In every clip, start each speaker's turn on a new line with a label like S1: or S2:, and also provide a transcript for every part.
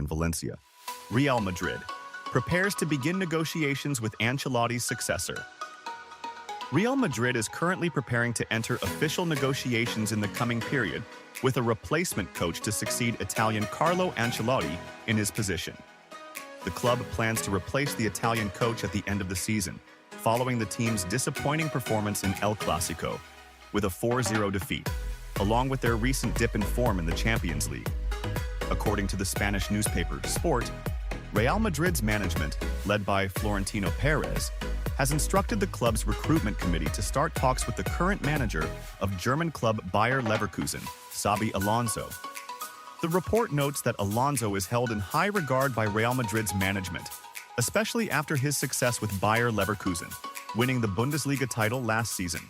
S1: in Valencia. Real Madrid prepares to begin negotiations with Ancelotti's successor. Real Madrid is currently preparing to enter official negotiations in the coming period with a replacement coach to succeed Italian Carlo Ancelotti in his position. The club plans to replace the Italian coach at the end of the season, following the team's disappointing performance in El Clasico, with a 4-0 defeat, along with their recent dip in form in the Champions League. According to the Spanish newspaper Sport, Real Madrid's management, led by Florentino Perez, has instructed the club's recruitment committee to start talks with the current manager of German club Bayer Leverkusen, Xabi Alonso. The report notes that Alonso is held in high regard by Real Madrid's management, especially after his success with Bayer Leverkusen, winning the Bundesliga title last season.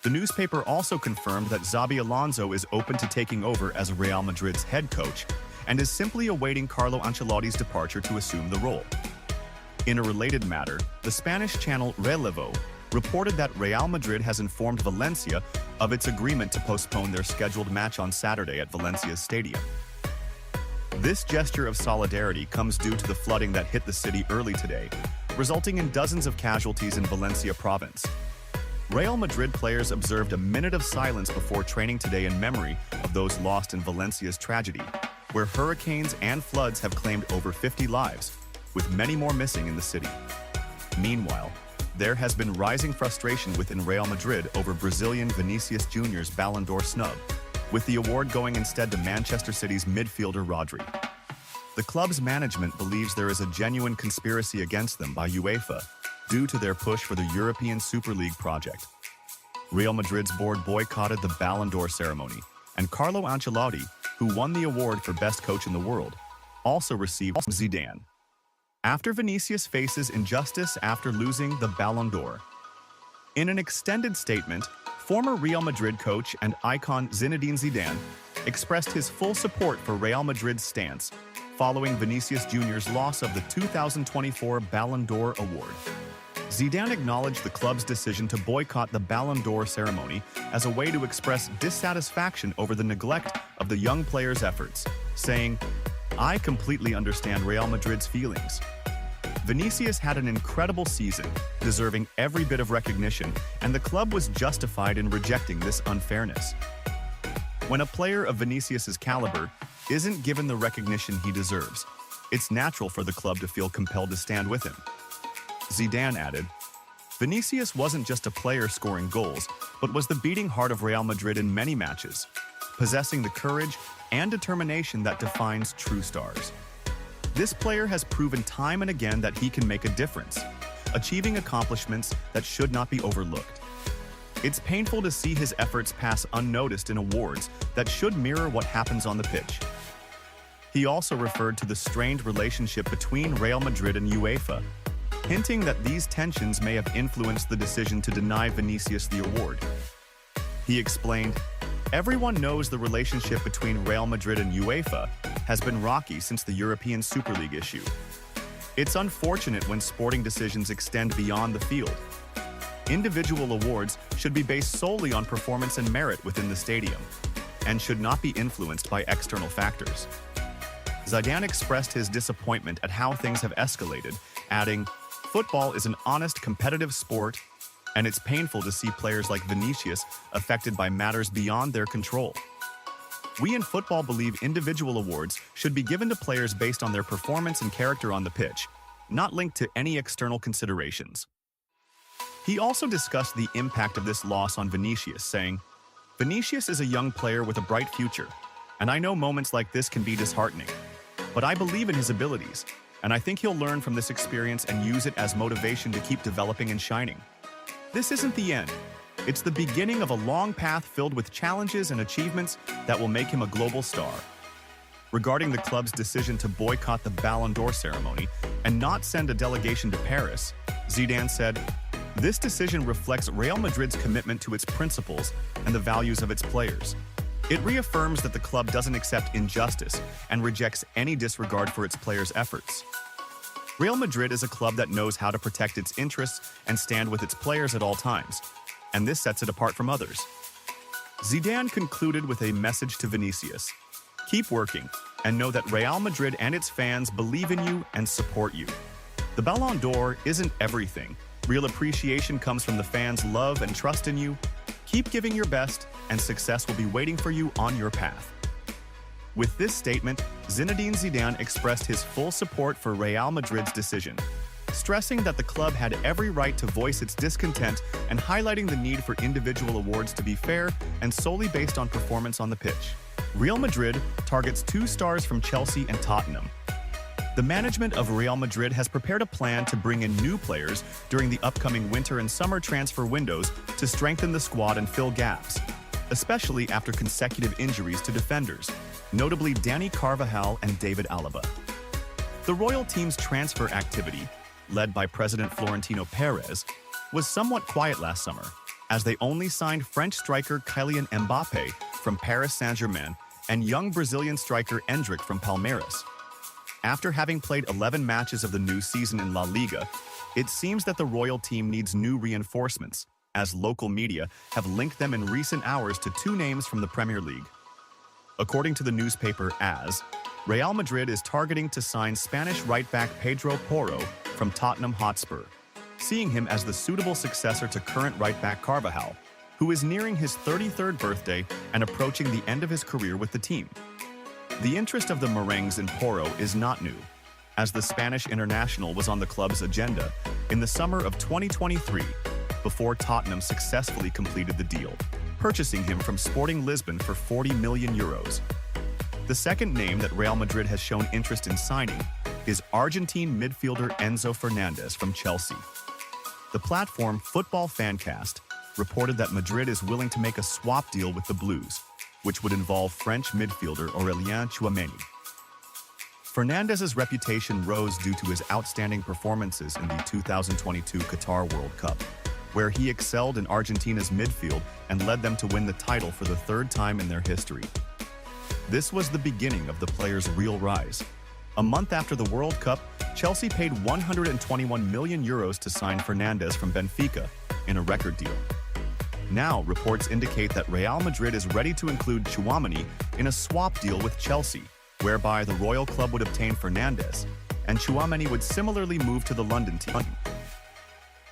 S1: The newspaper also confirmed that Xabi Alonso is open to taking over as Real Madrid's head coach and is simply awaiting Carlo Ancelotti's departure to assume the role. In a related matter, the Spanish channel Relevo reported that Real Madrid has informed Valencia of its agreement to postpone their scheduled match on Saturday at Valencia's stadium. This gesture of solidarity comes due to the flooding that hit the city early today, resulting in dozens of casualties in Valencia province. Real Madrid players observed a minute of silence before training today in memory of those lost in Valencia's tragedy, where hurricanes and floods have claimed over 50 lives, with many more missing in the city. Meanwhile, there has been rising frustration within Real Madrid over Brazilian Vinicius Jr.'s Ballon d'Or snub, with the award going instead to Manchester City's midfielder Rodri. The club's management believes there is a genuine conspiracy against them by UEFA due to their push for the European Super League project. Real Madrid's board boycotted the Ballon d'Or ceremony, and Carlo Ancelotti, who won the award for Best Coach in the World, also received Zidane. After Vinicius faces injustice after losing the Ballon d'Or. In an extended statement, former Real Madrid coach and icon Zinedine Zidane expressed his full support for Real Madrid's stance following Vinicius Jr.'s loss of the 2024 Ballon d'Or award. Zidane acknowledged the club's decision to boycott the Ballon d'Or ceremony as a way to express dissatisfaction over the neglect of the young player's efforts, saying, "I completely understand Real Madrid's feelings. Vinicius had an incredible season, deserving every bit of recognition, and the club was justified in rejecting this unfairness. When a player of Vinicius's caliber isn't given the recognition he deserves, it's natural for the club to feel compelled to stand with him." Zidane added, "Vinicius wasn't just a player scoring goals, but was the beating heart of Real Madrid in many matches, possessing the courage and determination that defines true stars. This player has proven time and again that he can make a difference, achieving accomplishments that should not be overlooked. It's painful to see his efforts pass unnoticed in awards that should mirror what happens on the pitch." He also referred to the strained relationship between Real Madrid and UEFA, hinting that these tensions may have influenced the decision to deny Vinicius the award. He explained, "Everyone knows the relationship between Real Madrid and UEFA has been rocky since the European Super League issue. It's unfortunate when sporting decisions extend beyond the field. Individual awards should be based solely on performance and merit within the stadium, and should not be influenced by external factors." Zidane expressed his disappointment at how things have escalated, adding, "Football is an honest, competitive sport, and it's painful to see players like Vinicius affected by matters beyond their control. We in football believe individual awards should be given to players based on their performance and character on the pitch, not linked to any external considerations." He also discussed the impact of this loss on Vinicius, saying, "Vinicius is a young player with a bright future, and I know moments like this can be disheartening. But I believe in his abilities, and I think he'll learn from this experience and use it as motivation to keep developing and shining. This isn't the end. It's the beginning of a long path filled with challenges and achievements that will make him a global star." Regarding the club's decision to boycott the Ballon d'Or ceremony and not send a delegation to Paris, Zidane said, "This decision reflects Real Madrid's commitment to its principles and the values of its players. It reaffirms that the club doesn't accept injustice and rejects any disregard for its players' efforts. Real Madrid is a club that knows how to protect its interests and stand with its players at all times, and this sets it apart from others." Zidane concluded with a message to Vinicius, "Keep working. and know that Real Madrid and its fans believe in you and support you. The Ballon d'Or isn't everything. Real appreciation comes from the fans' love and trust in you. Keep giving your best, and success will be waiting for you on your path. With this statement, Zinedine Zidane expressed his full support for Real Madrid's decision, stressing that the club had every right to voice its discontent and highlighting the need for individual awards to be fair and solely based on performance on the pitch. Real Madrid targets 2 stars from Chelsea and Tottenham. The management of Real Madrid has prepared a plan to bring in new players during the upcoming winter and summer transfer windows to strengthen the squad and fill gaps, especially after consecutive injuries to defenders, notably Dani Carvajal and David Alaba. The Royal team's transfer activity, led by President Florentino Perez, was somewhat quiet last summer, as they only signed French striker Kylian Mbappé from Paris Saint-Germain and young Brazilian striker Endrick from Palmeiras. After having played 11 matches of the new season in La Liga, it seems that the Royal team needs new reinforcements, as local media have linked them in recent hours to 2 names from the Premier League. According to the newspaper AS, Real Madrid is targeting to sign Spanish right-back Pedro Porro from Tottenham Hotspur, seeing him as the suitable successor to current right-back Carvajal, who is nearing his 33rd birthday and approaching the end of his career with the team. The interest of the Merengues in Porro is not new, as the Spanish international was on the club's agenda in the summer of 2023, before Tottenham successfully completed the deal, purchasing him from Sporting Lisbon for €40 million. The second name that Real Madrid has shown interest in signing is Argentine midfielder Enzo Fernandez from Chelsea. The platform Football Fancast reported that Madrid is willing to make a swap deal with the Blues, which would involve French midfielder Aurélien Tchouaméni. Fernandez's reputation rose due to his outstanding performances in the 2022 Qatar World Cup, where he excelled in Argentina's midfield and led them to win the title for the 3rd time in their history. This was the beginning of the player's real rise. A month after the World Cup, Chelsea paid €121 million to sign Fernandez from Benfica in a record deal. Now, reports indicate that Real Madrid is ready to include Tchouaméni in a swap deal with Chelsea, whereby the Royal Club would obtain Fernandez, and Tchouaméni would similarly move to the London team.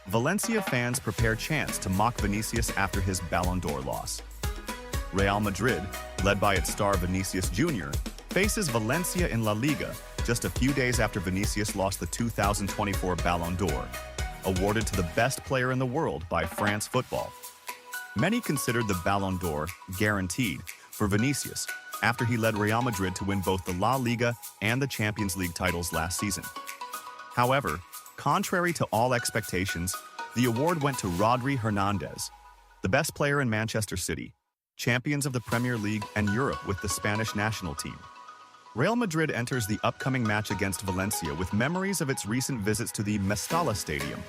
S1: Valencia fans prepare chance to mock Vinicius after his Ballon d'Or loss. Real Madrid, led by its star Vinicius Jr., faces Valencia in La Liga just a few days after Vinicius lost the 2024 Ballon d'Or, awarded to the best player in the world by France Football. Many considered the Ballon d'Or guaranteed for Vinicius after he led Real Madrid to win both the La Liga and the Champions League titles last season. However, contrary to all expectations, the award went to Rodri Hernandez, the best player in Manchester City, champions of the Premier League and Europe with the Spanish national team. Real Madrid enters the upcoming match against Valencia with memories of its recent visits to the Mestalla Stadium,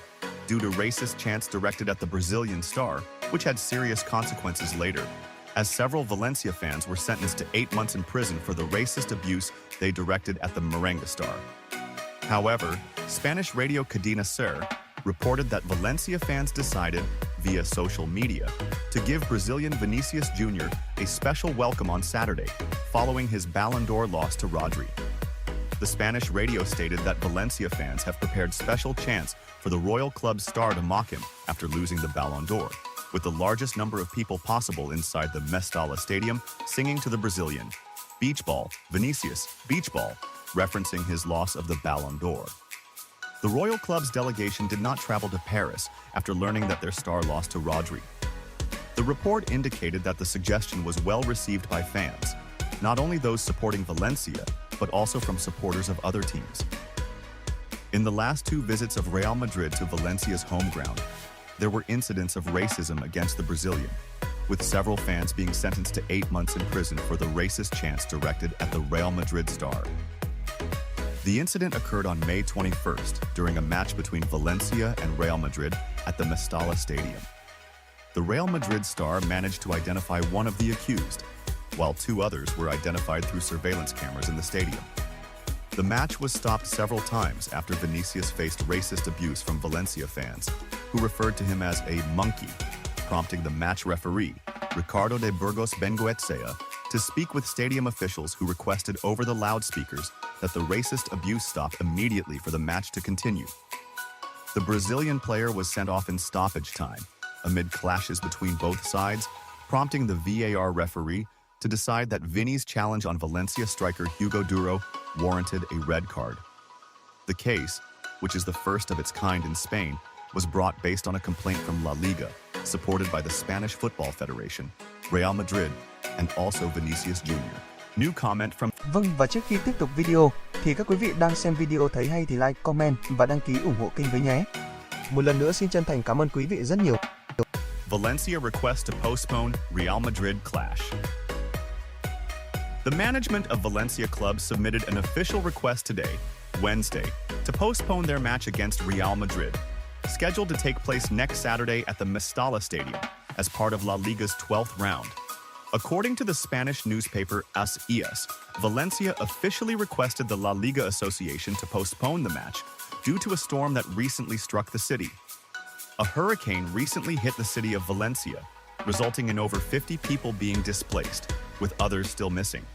S1: due to racist chants directed at the Brazilian star, which had serious consequences later, as several Valencia fans were sentenced to 8 months in prison for the racist abuse they directed at the Merengue star. However, Spanish radio Cadena Ser reported that Valencia fans decided, via social media, to give Brazilian Vinicius Jr. a special welcome on Saturday, following his Ballon d'Or loss to Rodri. The Spanish radio stated that Valencia fans have prepared special chants for the Royal Club's star to mock him after losing the Ballon d'Or, with the largest number of people possible inside the Mestalla Stadium singing to the Brazilian "Beach Ball, Vinicius, Beach Ball," referencing his loss of the Ballon d'Or. The Royal Club's delegation did not travel to Paris after learning that their star lost to Rodri. The report indicated that the suggestion was well received by fans, not only those supporting Valencia, but also from supporters of other teams. In the last 2 visits of Real Madrid to Valencia's home ground, there were incidents of racism against the Brazilian, with several fans being sentenced to 8 months in prison for the racist chants directed at the Real Madrid star. The incident occurred on May 21st during a match between Valencia and Real Madrid at the Mestalla Stadium. The Real Madrid star managed to identify one of the accused, while 2 others were identified through surveillance cameras in the stadium. The match was stopped several times after Vinicius faced racist abuse from Valencia fans, who referred to him as a monkey, prompting the match referee, Ricardo de Burgos Bengoechea, to speak with stadium officials who requested over the loudspeakers that the racist abuse stop immediately for the match to continue. The Brazilian player was sent off in stoppage time, amid clashes between both sides, prompting the VAR referee to decide that Vini's challenge on Valencia striker Hugo Duro warranted a red card. The case, which is the first of its kind in Spain, was brought based on a complaint from La Liga, supported by the Spanish Football Federation, Real Madrid, and also Vinicius Jr. New comment from...
S2: Vâng, và trước khi tiếp tục video, thì các quý vị đang xem video thấy hay thì like, comment và đăng ký ủng hộ kênh với nhé. Một lần nữa xin chân thành cảm ơn quý vị rất nhiều.
S1: Valencia request to postpone Real Madrid clash. The management of Valencia club submitted an official request today, Wednesday, to postpone their match against Real Madrid, scheduled to take place next Saturday at the Mestalla Stadium as part of La Liga's 12th round. According to the Spanish newspaper AS, Valencia officially requested the La Liga Association to postpone the match due to a storm that recently struck the city. A hurricane recently hit the city of Valencia, resulting in over 50 people being displaced, with others still missing.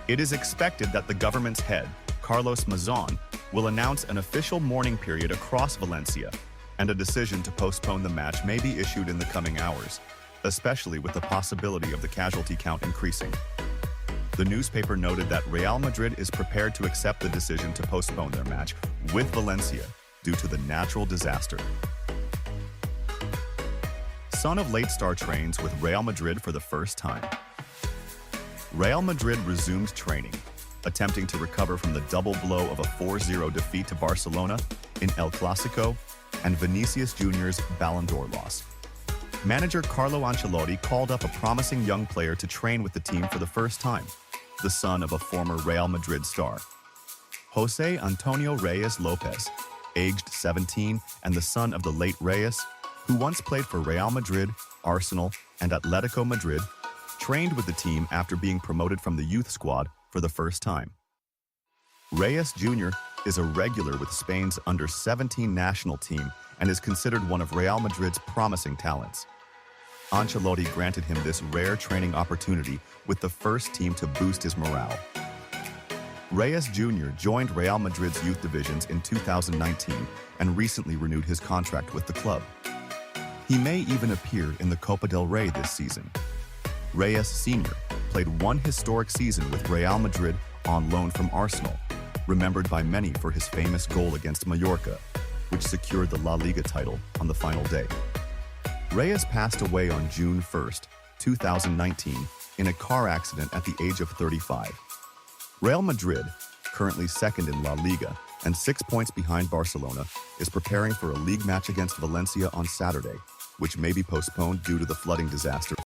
S1: It is expected that the government's head, Carlos Mazon, will announce an official mourning period across Valencia, and a decision to postpone the match may be issued in the coming hours, especially with the possibility of the casualty count increasing. The newspaper noted that Real Madrid is prepared to accept the decision to postpone their match with Valencia due to the natural disaster. Son of late star trains with Real Madrid for the first time. Real Madrid resumed training, attempting to recover from the double blow of a 4-0 defeat to Barcelona in El Clásico and Vinicius Jr.'s Ballon d'Or loss. Manager Carlo Ancelotti called up a promising young player to train with the team for the first time, the son of a former Real Madrid star. José Antonio Reyes Lopez, aged 17 and the son of the late Reyes, who once played for Real Madrid, Arsenal, and Atletico Madrid, trained with the team after being promoted from the youth squad for the first time. Reyes Jr. is a regular with Spain's under-17 national team and is considered one of Real Madrid's promising talents. Ancelotti granted him this rare training opportunity with the first team to boost his morale. Reyes Jr. joined Real Madrid's youth divisions in 2019 and recently renewed his contract with the club. He may even appear in the Copa del Rey this season. Reyes Sr. played one historic season with Real Madrid on loan from Arsenal, remembered by many for his famous goal against Mallorca, which secured the La Liga title on the final day. Reyes passed away on June 1st, 2019, in a car accident at the age of 35. Real Madrid, currently second in La Liga and 6 points behind Barcelona, is preparing for a league match against Valencia on Saturday, which may be postponed due to the flooding disaster.